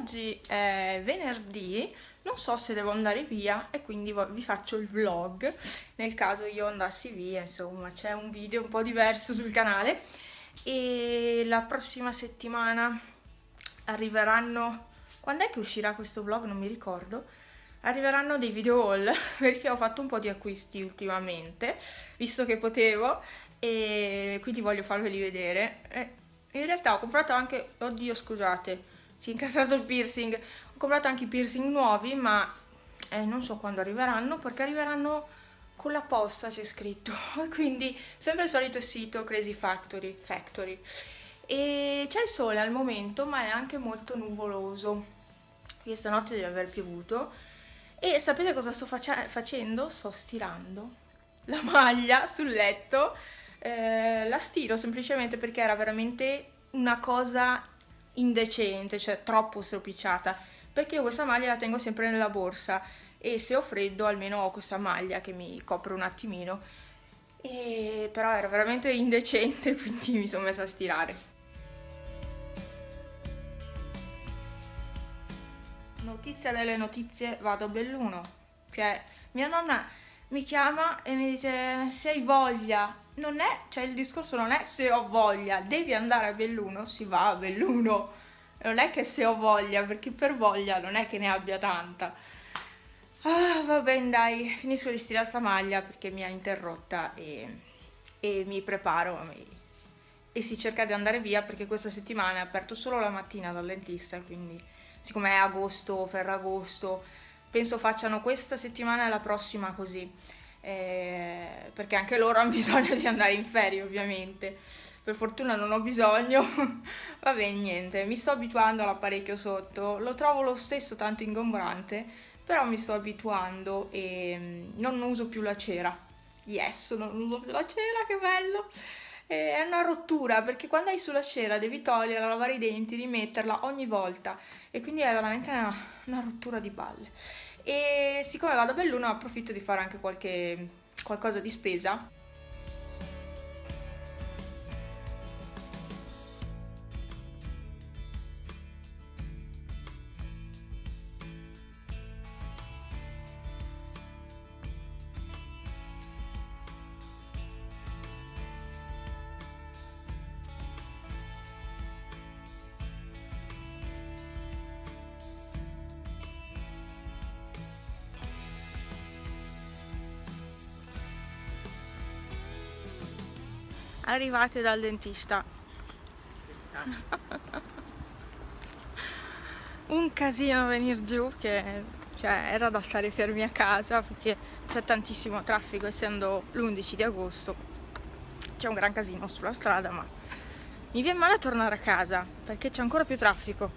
oggi è venerdì, non so se devo andare via e quindi vi faccio il vlog. Nel caso io andassi via, insomma, c'è un video un po' diverso sul canale e la prossima settimana arriveranno... Quando è che uscirà questo vlog? Non mi ricordo. Arriveranno dei video haul perché ho fatto un po' di acquisti ultimamente, visto che potevo, e quindi voglio farveli vedere. In realtà ho comprato anche, oddio scusate, si è incastrato il piercing, ho comprato anche i piercing nuovi, ma non so quando arriveranno, perché arriveranno con la posta, c'è scritto, quindi sempre il solito sito Crazy Factory. E c'è il sole al momento, ma è anche molto nuvoloso. Questa notte deve aver piovuto. E sapete cosa sto facendo? Sto stirando la maglia sul letto. La stiro semplicemente perché era veramente una cosa indecente, cioè troppo stropicciata, perché io questa maglia la tengo sempre nella borsa e se ho freddo almeno ho questa maglia che mi copre un attimino, però era veramente indecente, quindi mi sono messa a stirare. Notizia delle notizie, vado a Belluno, cioè mia nonna mi chiama e mi dice se hai voglia, non è, cioè il discorso non è se ho voglia, devi andare a Belluno, si va a Belluno, non è che se ho voglia, perché per voglia non è che ne abbia tanta. Ah, va bene, dai, finisco di stirare sta maglia perché mi ha interrotta e mi preparo e si cerca di andare via perché questa settimana è aperto solo la mattina dal dentista, quindi siccome è agosto, ferragosto, penso facciano questa settimana e la prossima così, perché anche loro hanno bisogno di andare in ferie ovviamente. Per fortuna non ho bisogno. Va bene, niente, mi sto abituando all'apparecchio sotto, lo trovo lo stesso tanto ingombrante, però mi sto abituando e non uso più la cera. Yes, non uso più la cera, che bello! È una rottura perché quando hai sulla cera devi toglierla, lavare i denti, rimetterla ogni volta e quindi è veramente una rottura di balle. E siccome vado a Belluno approfitto di fare anche qualcosa di spesa. Arrivate dal dentista. Un casino venire giù che cioè, era da stare fermi a casa perché c'è tantissimo traffico, essendo l'11 di agosto c'è un gran casino sulla strada, ma mi viene male a tornare a casa perché c'è ancora più traffico,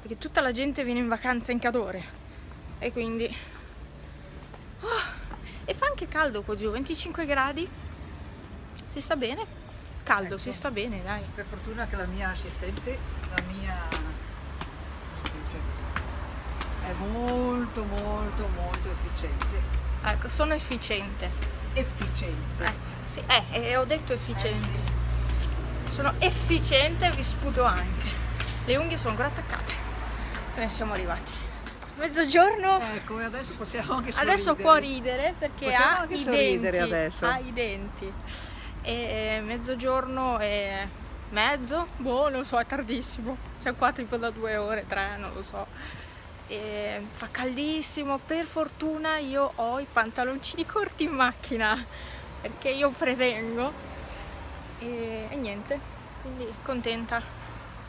perché tutta la gente viene in vacanza in Cadore e quindi e fa anche caldo qua giù, 25 gradi, si sta bene. Caldo, ecco. Si sta bene, dai. Per fortuna che la mia assistente, è molto efficiente. Ecco, sono efficiente. Efficiente. Sì, ho detto efficiente. Sì. Sono efficiente e vi sputo anche. Le unghie sono ancora attaccate. E siamo arrivati. Mezzogiorno. Ecco, adesso possiamo anche adesso può ridere perché possiamo ha anche i sorridere denti. Adesso. Ha i denti. E mezzogiorno e mezzo, non so, è tardissimo, siamo qua tipo da 2 ore, 3, non lo so, e fa caldissimo. Per fortuna io ho i pantaloncini corti in macchina perché io prevengo e niente, quindi contenta,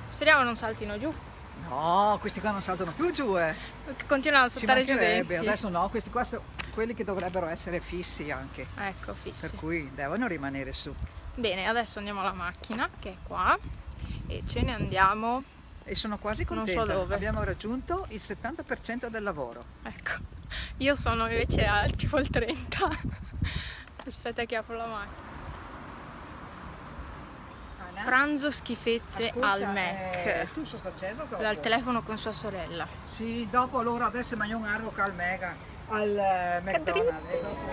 speriamo non saltino giù. No, questi qua non saltano più giù, Perché continuano a saltare giù denti. Adesso no, questi qua sono quelli che dovrebbero essere fissi anche. Ecco, fissi. Per cui devono rimanere su. Bene, adesso andiamo alla macchina che è qua e ce ne andiamo. E sono quasi contenta. Non so dove. Abbiamo raggiunto il 70% del lavoro. Ecco, io sono invece tipo il 30. Aspetta che apro la macchina. Pranzo schifezze. Ascolta, al Mac. Tu sto acceso dopo? Al telefono con sua sorella. Sì, dopo allora adesso mangiamo un arvo al Mega, al McDonald's. E dopo...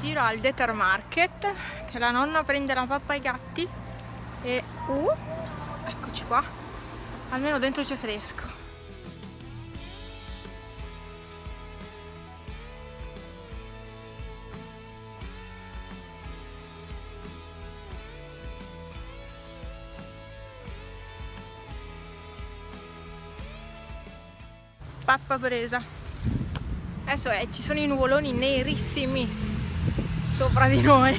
giro al Deter Market, che la nonna prende la pappa ai gatti e eccoci qua, almeno dentro c'è fresco. Pappa presa. Adesso ci sono i nuvoloni nerissimi sopra di noi.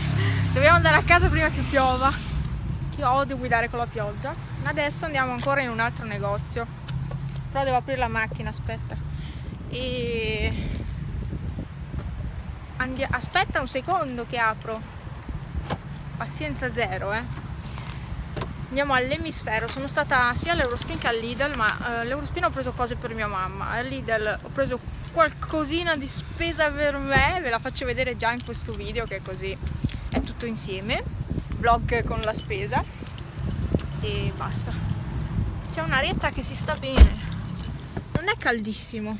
Dobbiamo andare a casa prima che piova. Io odio guidare con la pioggia. Adesso andiamo ancora in un altro negozio. Però devo aprire la macchina, aspetta. Aspetta un secondo che apro. Pazienza zero, Andiamo all'Emisfero. Sono stata sia all'Eurospin che al Lidl, ma all'Eurospin ho preso cose per mia mamma. Al Lidl ho preso qualcosina di spesa per me, ve la faccio vedere già in questo video, che così è tutto insieme. Vlog con la spesa e basta. C'è un'arietta che si sta bene. Non è caldissimo.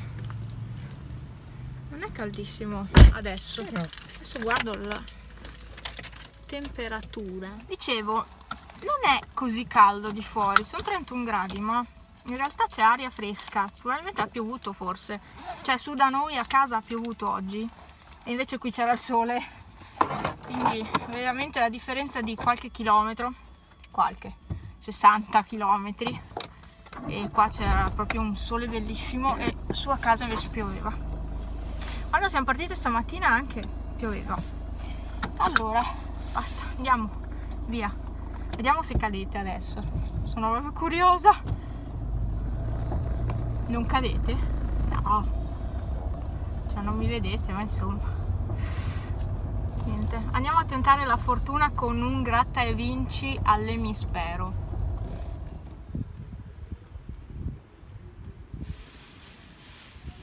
Non è caldissimo adesso. Adesso guardo la temperatura. Dicevo, non è così caldo di fuori, sono 31 gradi, ma in realtà c'è aria fresca, probabilmente ha piovuto forse, cioè su da noi a casa ha piovuto oggi e invece qui c'era il sole, quindi veramente la differenza di qualche chilometro, 60 chilometri, e qua c'era proprio un sole bellissimo e su a casa invece pioveva. Quando siamo partite stamattina anche pioveva. Allora, basta, andiamo via. Vediamo se cadete adesso. Sono proprio curiosa. Non cadete? No. Cioè non mi vedete, ma insomma. Niente. Andiamo a tentare la fortuna con un gratta e vinci all'Emisfero.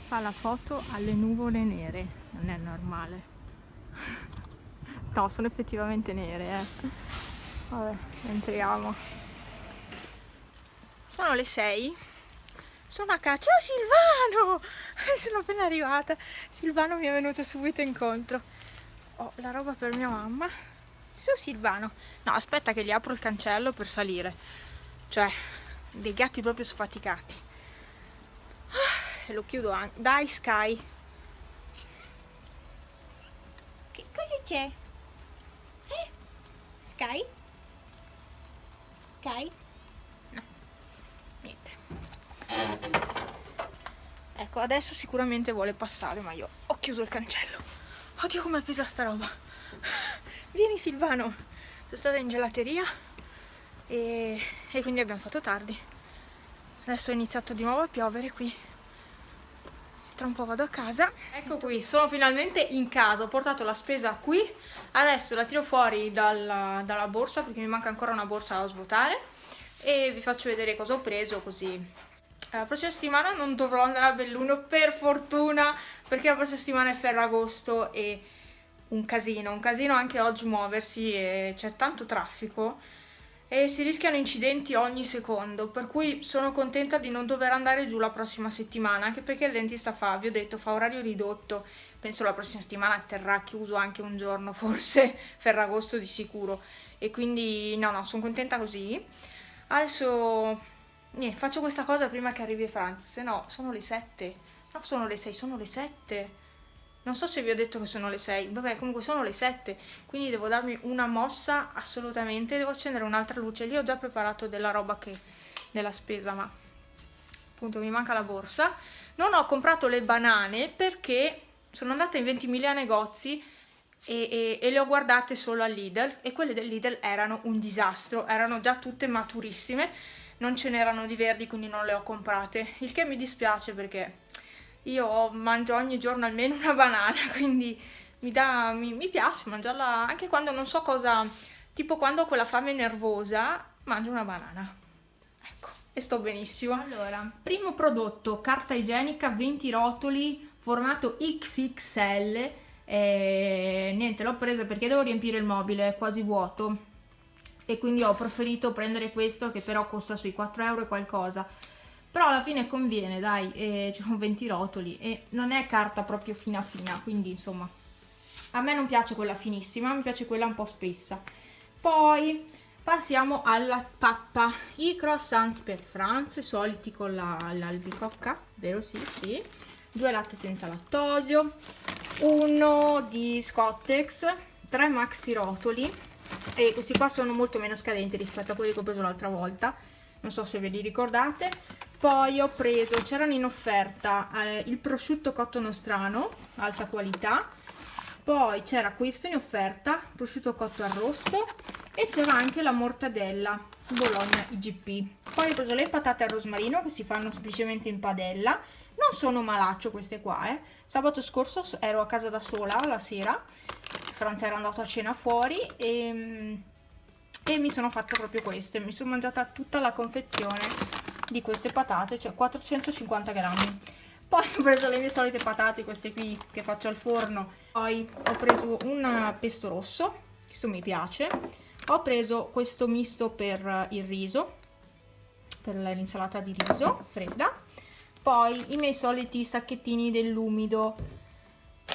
Fa la foto alle nuvole nere. Non è normale. No, sono effettivamente nere, Vabbè, entriamo. Sono le 6. Sono a casa. Ciao Silvano! Sono appena arrivata. Silvano mi è venuto subito incontro. Ho la roba per mia mamma. Su Silvano. No, aspetta che gli apro il cancello per salire. Cioè, dei gatti proprio sfaticati. E lo chiudo anche. Dai Sky. Che cosa c'è? Sky? Sky? No, niente. Ecco, adesso sicuramente vuole passare, ma io ho chiuso il cancello. Oddio, come pesa sta roba. Vieni Silvano. Sono stata in gelateria e quindi abbiamo fatto tardi. Adesso è iniziato di nuovo a piovere qui. Tra un po' vado a casa. Ecco qui, sono finalmente in casa. Ho portato la spesa qui. Adesso la tiro fuori dalla borsa, perché mi manca ancora una borsa da svuotare, e vi faccio vedere cosa ho preso, così la prossima settimana non dovrò andare a Belluno, per fortuna, perché la prossima settimana è Ferragosto e un casino anche oggi muoversi, e c'è tanto traffico e si rischiano incidenti ogni secondo, per cui sono contenta di non dover andare giù la prossima settimana, anche perché il dentista vi ho detto, fa orario ridotto. Penso la prossima settimana terrà chiuso anche un giorno, forse Ferragosto di sicuro, e quindi no, sono contenta così. Adesso niente, faccio questa cosa prima che arrivi Franz, se no sono le 7, no sono le 6, sono le 7. Non so se vi ho detto che sono le 6, vabbè comunque sono le 7, quindi devo darmi una mossa assolutamente, devo accendere un'altra luce. Lì ho già preparato della roba della spesa, ma appunto mi manca la borsa. Non ho comprato le banane perché sono andata in 20.000 negozi e le ho guardate solo al Lidl, e quelle del Lidl erano un disastro, erano già tutte maturissime, non ce n'erano di verdi, quindi non le ho comprate, il che mi dispiace perché io mangio ogni giorno almeno una banana, quindi mi piace mangiarla anche quando non so cosa, tipo quando ho quella fame nervosa, mangio una banana. Ecco, e sto benissimo. Allora, primo prodotto, carta igienica, 20 rotoli, formato XXL, niente, l'ho presa perché devo riempire il mobile, è quasi vuoto, e quindi ho preferito prendere questo, che però costa sui 4 euro e qualcosa. Però alla fine conviene, dai, ci sono 20 rotoli e non è carta proprio fina, quindi insomma A me non piace quella finissima, mi piace quella un po' spessa. Poi passiamo alla pappa. I croissants per Franz, soliti con l'albicocca, vero? Sì, sì. 2 latte senza lattosio, uno di Scottex, 3 maxi rotoli, e questi qua sono molto meno scadenti rispetto a quelli che ho preso l'altra volta, non so se ve li ricordate. Poi ho preso, c'erano in offerta il prosciutto cotto nostrano, alta qualità, poi c'era questo in offerta, prosciutto cotto arrosto, e c'era anche la mortadella Bologna IGP. Poi ho preso le patate al rosmarino che si fanno semplicemente in padella, non sono malaccio queste qua, Sabato scorso ero a casa da sola la sera, Franz era andato a cena fuori e mi sono fatta proprio queste, mi sono mangiata tutta la confezione di queste patate, cioè 450 grammi. Poi ho preso le mie solite patate, queste qui che faccio al forno. Poi ho preso un pesto rosso, questo mi piace. Ho preso questo misto per il riso, per l'insalata di riso fredda. Poi i miei soliti sacchettini dell'umido.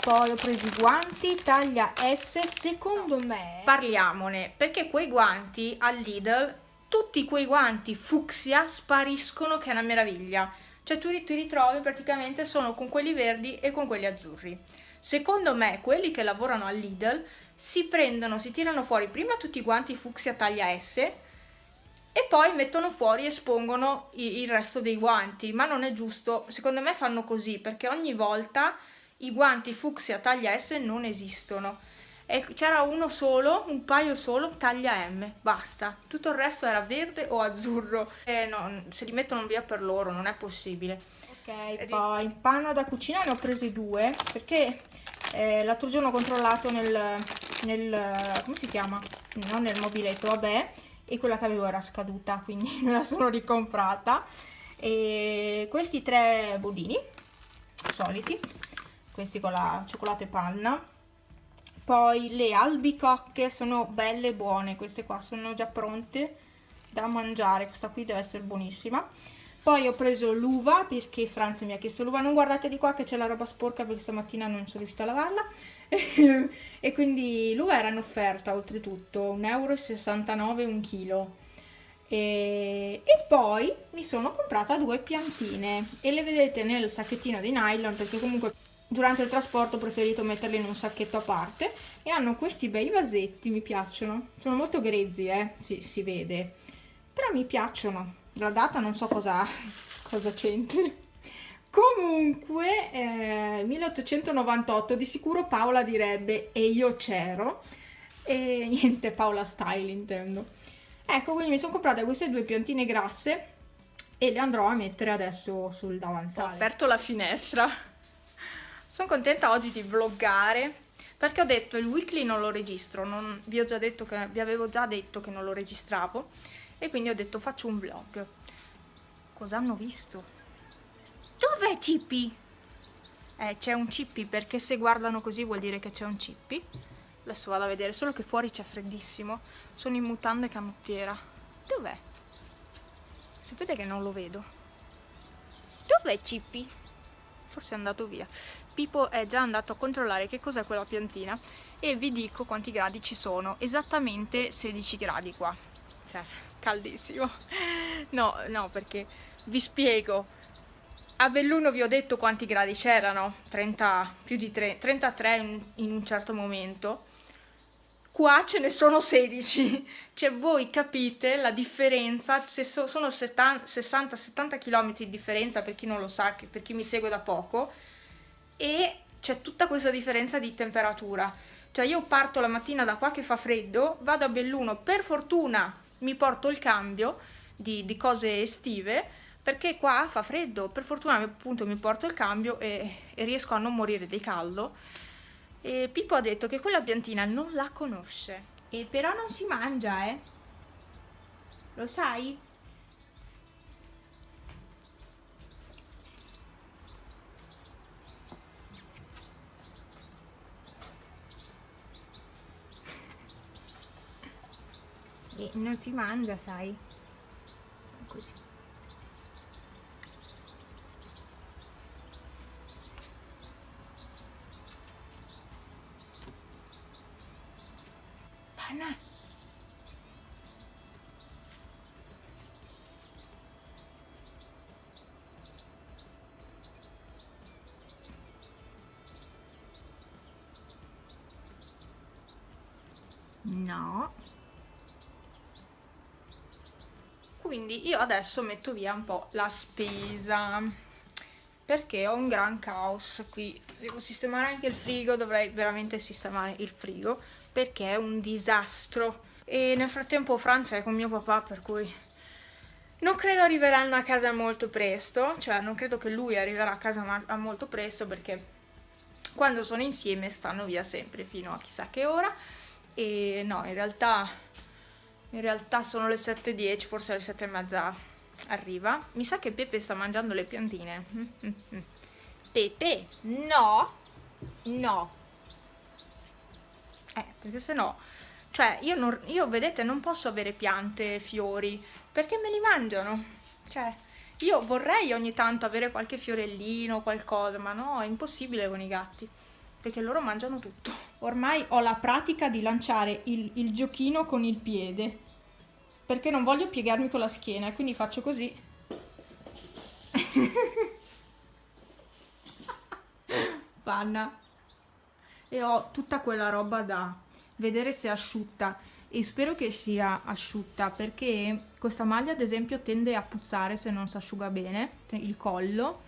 Poi ho preso i guanti taglia S, secondo me parliamone, perché quei guanti al Lidl, tutti quei guanti fucsia spariscono, che è una meraviglia. Cioè tu ti ritrovi praticamente sono con quelli verdi e con quelli azzurri. Secondo me quelli che lavorano al Lidl si tirano fuori prima tutti i guanti fucsia taglia S e poi mettono fuori e espongono il resto dei guanti, ma non è giusto. Secondo me fanno così perché ogni volta i guanti fucsia taglia S non esistono. E c'era uno solo, un paio solo, taglia M, basta. Tutto il resto era verde o azzurro. No, se li mettono via per loro, non è possibile. Ok, poi panna da cucina ne ho presi 2, perché l'altro giorno ho controllato nel come si chiama? Non nel mobiletto, vabbè, e quella che avevo era scaduta, quindi me la sono ricomprata. E questi 3 budini, soliti, questi con la cioccolata e panna. Poi le albicocche sono belle e buone, queste qua sono già pronte da mangiare, questa qui deve essere buonissima. Poi ho preso l'uva perché Franz mi ha chiesto l'uva, non guardate di qua che c'è la roba sporca perché stamattina non sono riuscita a lavarla e quindi l'uva era in offerta oltretutto, 1,69 € un chilo. E poi mi sono comprata 2 piantine e le vedete nel sacchettino di nylon perché comunque durante il trasporto ho preferito metterle in un sacchetto a parte e hanno questi bei vasetti, mi piacciono, sono molto grezzi, si vede, però mi piacciono. La data non so cosa c'entri. Comunque 1898, di sicuro Paola direbbe e io c'ero, e niente, Paola Style intendo. Ecco, quindi mi sono comprate queste 2 piantine grasse e le andrò a mettere adesso sul davanzale. Ho aperto la finestra. Sono contenta oggi di vloggare perché ho detto il weekly non lo registro, vi avevo già detto che non lo registravo e quindi ho detto faccio un vlog. Cosa hanno visto? Dov'è Cippy? C'è un Cippy perché se guardano così vuol dire che c'è un Cippy. Adesso vado a vedere, solo che fuori c'è freddissimo. Sono in mutande e canottiera. Dov'è? Sapete che non lo vedo. Dov'è Cippy? Forse è andato via. Pippo è già andato a controllare che cos'è quella piantina e vi dico quanti gradi ci sono. Esattamente 16 gradi qua. Cioè, caldissimo. No, perché vi spiego. A Belluno vi ho detto quanti gradi c'erano, 30, più di 33 in un certo momento. Qua ce ne sono 16, cioè voi capite la differenza, se sono 60-70 km di differenza per chi non lo sa, per chi mi segue da poco, e c'è tutta questa differenza di temperatura. Cioè io parto la mattina da qua che fa freddo, vado a Belluno, per fortuna mi porto il cambio di cose estive, perché qua fa freddo, per fortuna appunto mi porto il cambio e riesco a non morire di caldo. E Pippo ha detto che quella piantina non la conosce. E però non si mangia, Lo sai? E non si mangia, sai? Così. No. No. Quindi io adesso metto via un po' la spesa, perché ho un gran caos qui. Devo sistemare anche il frigo, dovrei veramente sistemare il frigo, perché è un disastro. E nel frattempo Franza è con mio papà, per cui non credo arriveranno a casa molto presto, cioè non credo che lui arriverà a casa molto presto, perché quando sono insieme stanno via sempre fino a chissà che ora. E no, in realtà sono le 7:10, forse alle 7:30 arriva. Mi sa che Pepe sta mangiando le piantine. Pepe, no, no. Perché se no, cioè io vedete non posso avere piante, fiori, perché me li mangiano. Cioè, io vorrei ogni tanto avere qualche fiorellino, qualcosa, ma no, è impossibile con i gatti, perché loro mangiano tutto. Ormai ho la pratica di lanciare il giochino con il piede, perché non voglio piegarmi con la schiena, quindi faccio così. Panna. E ho tutta quella roba da vedere se è asciutta, e spero che sia asciutta, perché questa maglia ad esempio tende a puzzare se non si asciuga bene il collo,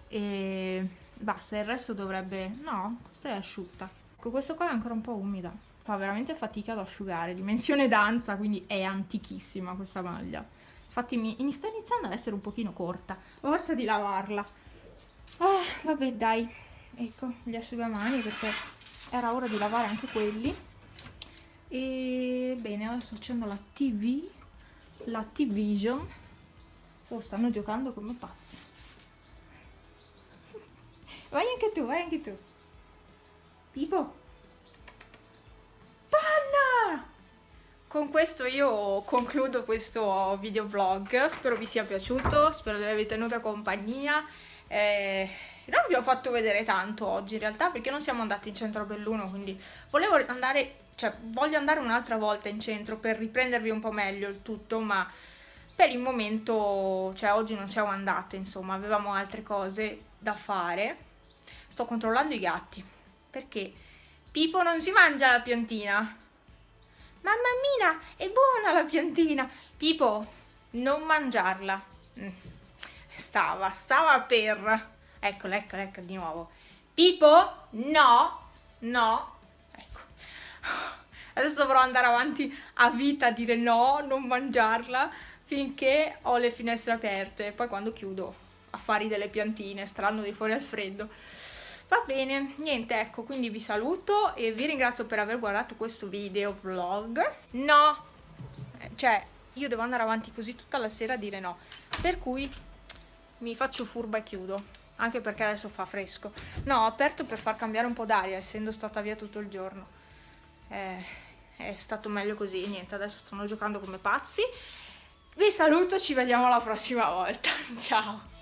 e basta, il resto dovrebbe... no, questa è asciutta. Ecco, questa qua è ancora un po' umida, fa veramente fatica ad asciugare, dimensione danza, quindi è antichissima questa maglia. Infatti mi sta iniziando ad essere un pochino corta, ho forza di lavarla. Vabbè, dai, ecco gli asciugamani, perché era ora di lavare anche quelli. E bene, adesso accendo la TV, la T-Vision. Oh, stanno giocando come pazzi. Vai anche tu, vai anche tu. Tipo, panna! Con questo io concludo questo videovlog, spero vi sia piaciuto, spero di avervi tenuto compagnia. Non vi ho fatto vedere tanto oggi in realtà, perché non siamo andati in centro a Belluno, quindi voglio andare un'altra volta in centro per riprendervi un po' meglio il tutto, ma per il momento, cioè oggi non siamo andate, insomma, avevamo altre cose da fare. Sto controllando i gatti, perché Pipo non si mangia la piantina. Mamma mia, è buona la piantina. Pipo, non mangiarla. Stava per... Eccola di nuovo. Pipo, no, ecco. Adesso dovrò andare avanti a vita a dire no, non mangiarla, finché ho le finestre aperte. Poi quando chiudo, affari delle piantine, staranno di fuori al freddo. Va bene, niente, ecco, quindi vi saluto e vi ringrazio per aver guardato questo video vlog. No, cioè, io devo andare avanti così tutta la sera a dire no, per cui mi faccio furba e chiudo, anche perché adesso fa fresco. No, ho aperto per far cambiare un po' d'aria, essendo stata via tutto il giorno. È stato meglio così, niente, adesso stanno giocando come pazzi. Vi saluto, ci vediamo la prossima volta. Ciao!